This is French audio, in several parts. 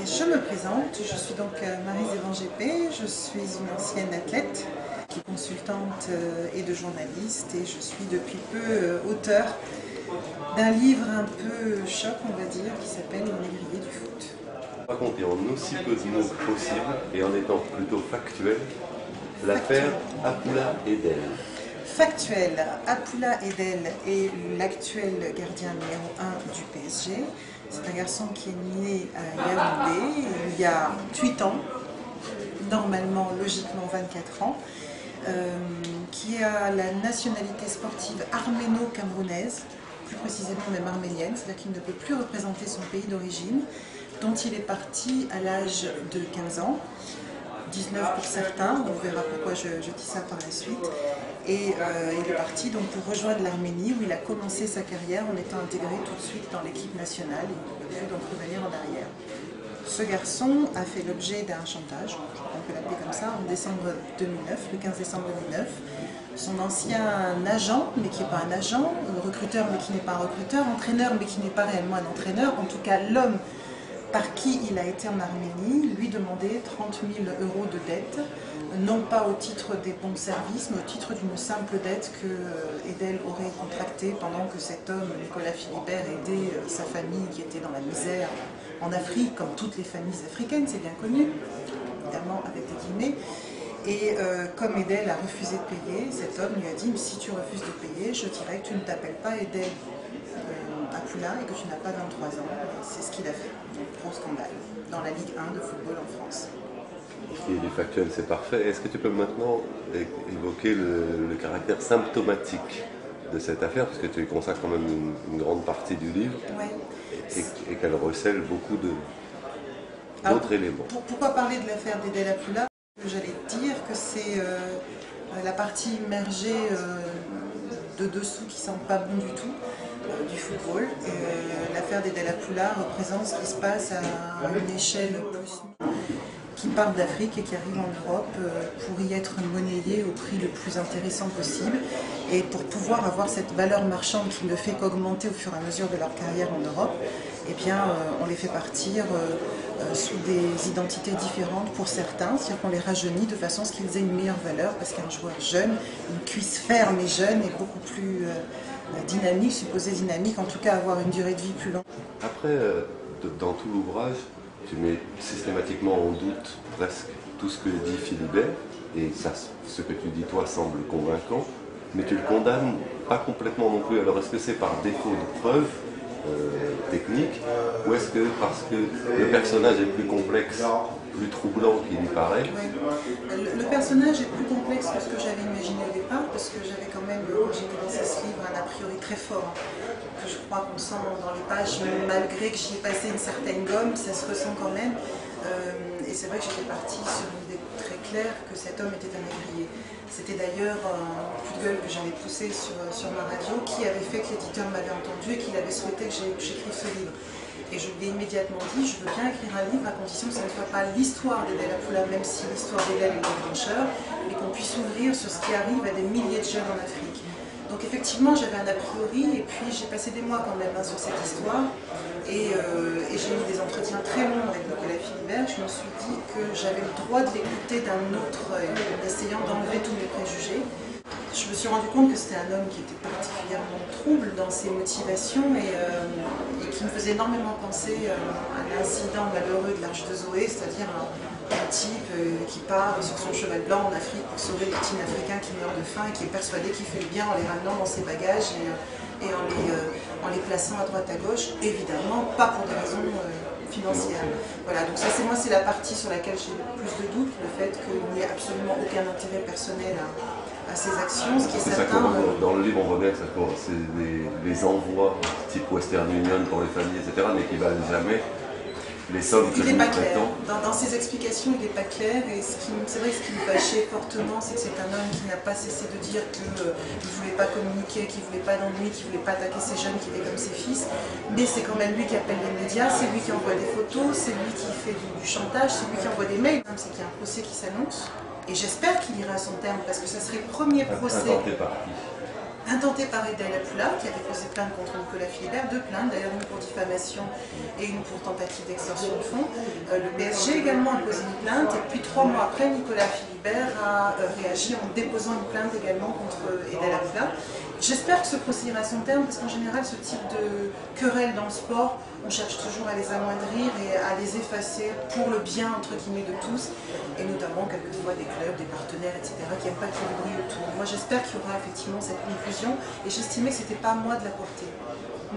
Je me présente, je suis donc Maryse Evangépé, je suis une ancienne athlète, consultante et de journaliste, et je suis depuis peu auteure d'un livre un peu choc, on va dire, qui s'appelle Le négrier du foot. Raconter en aussi peu de mots possible et en étant plutôt factuel l'affaire Apoula Edel. Factuel, Apoula Edel est l'actuel gardien numéro 1 du PSG. C'est un garçon qui est né à Yaoundé il y a 8 ans, normalement, logiquement 24 ans, qui a la nationalité sportive arméno-camerounaise, plus précisément même arménienne, c'est-à-dire qu'il ne peut plus représenter son pays d'origine, dont il est parti à l'âge de 15 ans, 19 pour certains, on verra pourquoi je dis ça par la suite. Et il est parti donc pour rejoindre l'Arménie où il a commencé sa carrière en étant intégré tout de suite dans l'équipe nationale. Il ne peut plus donc revenir en arrière. Ce garçon a fait l'objet d'un chantage, on peut l'appeler comme ça, en décembre 2009, le 15 décembre 2009. Son ancien agent, mais qui n'est pas un agent, recruteur, mais qui n'est pas un recruteur, entraîneur, mais qui n'est pas réellement un entraîneur, en tout cas l'homme par qui il a été en Arménie, lui demandait 30 000 € de dette, non pas au titre des bons services, mais au titre d'une simple dette que Edel aurait contractée pendant que cet homme, Nicolas Philibert, aidait sa famille qui était dans la misère en Afrique, comme toutes les familles africaines, c'est bien connu, évidemment avec des guillemets. Et comme Edel a refusé de payer, cet homme lui a dit « si tu refuses de payer, je dirais que tu ne t'appelles pas Edel Apoula et que tu n'as pas 23 ans. » C'est ce qu'il a fait. Donc, gros scandale dans la Ligue 1 de football en France. Il est factuel, c'est parfait. Est-ce que tu peux maintenant évoquer le caractère symptomatique de cette affaire, parce que tu y consacres quand même une grande partie du livre, ouais. et qu'elle recèle beaucoup d'autres éléments. Pourquoi parler de l'affaire d'Edel Apoula? J'allais te dire que c'est la partie immergée de dessous qui ne sent pas bon du tout du football. L'affaire d'Edel Apoula représente ce qui se passe à une échelle plus qui part d'Afrique et qui arrive en Europe pour y être monnayé au prix le plus intéressant possible et pour pouvoir avoir cette valeur marchande qui ne fait qu'augmenter au fur et à mesure de leur carrière en Europe, eh bien on les fait partir sous des identités différentes pour certains, c'est-à-dire qu'on les rajeunit de façon à ce qu'ils aient une meilleure valeur parce qu'un joueur jeune, une cuisse ferme et jeune est beaucoup plus dynamique, supposé dynamique, en tout cas avoir une durée de vie plus longue. Après, dans tout l'ouvrage, tu mets systématiquement en doute presque tout ce que dit Philibert, et ça, ce que tu dis toi semble convaincant, mais tu le condamnes pas complètement non plus. Alors est-ce que c'est par défaut de preuves techniques, ou est-ce que parce que le personnage est plus complexe, plus troublant qu'il y paraît? Oui. Le personnage est plus complexe que ce que j'avais imaginé au départ, parce que j'avais quand même, quand j'ai commencé ce livre, un a priori très fort, que je crois qu'on sent dans les pages, malgré que j'y ai passé une certaine gomme, ça se ressent quand même. Et c'est vrai que j'étais partie sur une idée très claire que cet homme était un négrier. C'était d'ailleurs un coup de gueule que j'avais poussé sur ma radio, qui avait fait que l'éditeur m'avait entendu et qu'il avait souhaité que j'écrive ce livre. Et je lui ai immédiatement dit, je veux bien écrire un livre à condition que ça ne soit pas l'histoire d'Edel Apoula, même si l'histoire d'Edel est déclencheur, mais qu'on puisse ouvrir sur ce qui arrive à des milliers de jeunes en Afrique. Donc effectivement, j'avais un a priori, et puis j'ai passé des mois quand même sur cette histoire, et j'ai eu des entretiens très longs avec Nicolas Philibert. Je me suis dit que j'avais le droit de l'écouter d'un autre, en essayant d'enlever tous mes préjugés. Je me suis rendu compte que c'était un homme qui était particulièrement trouble dans ses motivations et qui me faisait énormément penser à l'incident malheureux de l'Arche de Zoé, c'est-à-dire un type qui part sur son cheval blanc en Afrique pour sauver les petits Africains qui meurent de faim et qui est persuadé qu'il fait le bien en les ramenant dans ses bagages et en les plaçant à droite à gauche, évidemment pas pour des raisons financières. Voilà, donc ça c'est la partie sur laquelle j'ai le plus de doutes, le fait qu'il n'y ait absolument aucun intérêt personnel à ces actions, ce qui est certain. Dans le livre, on voit bien que c'est des envois type Western Union pour les familles, etc., mais qui ne valent jamais les sommes que il n'est pas clair. traitons. Dans ses explications, il n'est pas clair. Et c'est vrai que ce qui me fâchait fortement, c'est que c'est un homme qui n'a pas cessé de dire qu'il ne voulait pas communiquer, qu'il ne voulait pas d'ennui, qu'il ne voulait pas attaquer ses jeunes qui étaient comme ses fils. Mais c'est quand même lui qui appelle les médias, c'est lui qui envoie des photos, c'est lui qui fait du chantage, c'est lui qui envoie des mails. C'est qu'il y a un procès qui s'annonce. Et j'espère qu'il ira à son terme, parce que ça serait le premier procès. Inventé par qui? intenté par Edel Apoula, qui a déposé plainte contre Nicolas Philibert, 2 plaintes, d'ailleurs une pour diffamation et une pour tentative d'extorsion de fonds. Le PSG également a posé une plainte, et puis 3 mois après, Nicolas Philibert a réagi en déposant une plainte également contre Edel Apoula. J'espère que ce procès ira à son terme, parce qu'en général, ce type de querelle dans le sport, on cherche toujours à les amoindrir et à les effacer pour le bien, entre guillemets, de tous, et notamment quelquefois des clubs, des partenaires, etc., qui n'aiment pas qu'il y ait le bruit autour. Moi, j'espère qu'il y aura effectivement cette conclusion, et j'estimais que ce n'était pas à moi de la porter.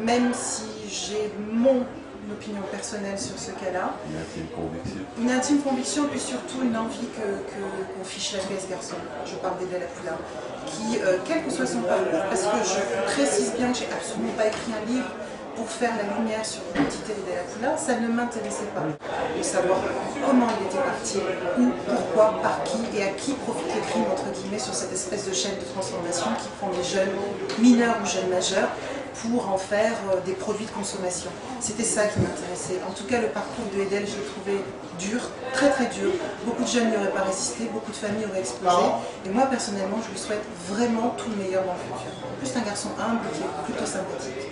Même si j'ai mon opinion personnelle sur ce cas-là. Une intime conviction. Une intime conviction, puis surtout une envie qu'on fiche la paix à ce garçon. Je parle d'Edel Apoula, qui, quel que soit son parcours, parce que je précise bien que j'ai absolument pas écrit un livre pour faire la lumière sur l'identité d'Edel Apoula, ça ne m'intéressait pas de savoir comment il était parti, où, pourquoi, par qui et à qui profite le crime, entre guillemets, sur cette espèce de chaîne de transformation qui prend des jeunes mineurs ou jeunes majeurs pour en faire des produits de consommation. C'était ça qui m'intéressait. En tout cas, le parcours de Edel, je le trouvais dur, très très dur. Beaucoup de jeunes n'y auraient pas résisté, beaucoup de familles auraient explosé. Et moi, personnellement, je lui souhaite vraiment tout le meilleur dans le futur. En plus, c'est un garçon humble qui est plutôt sympathique.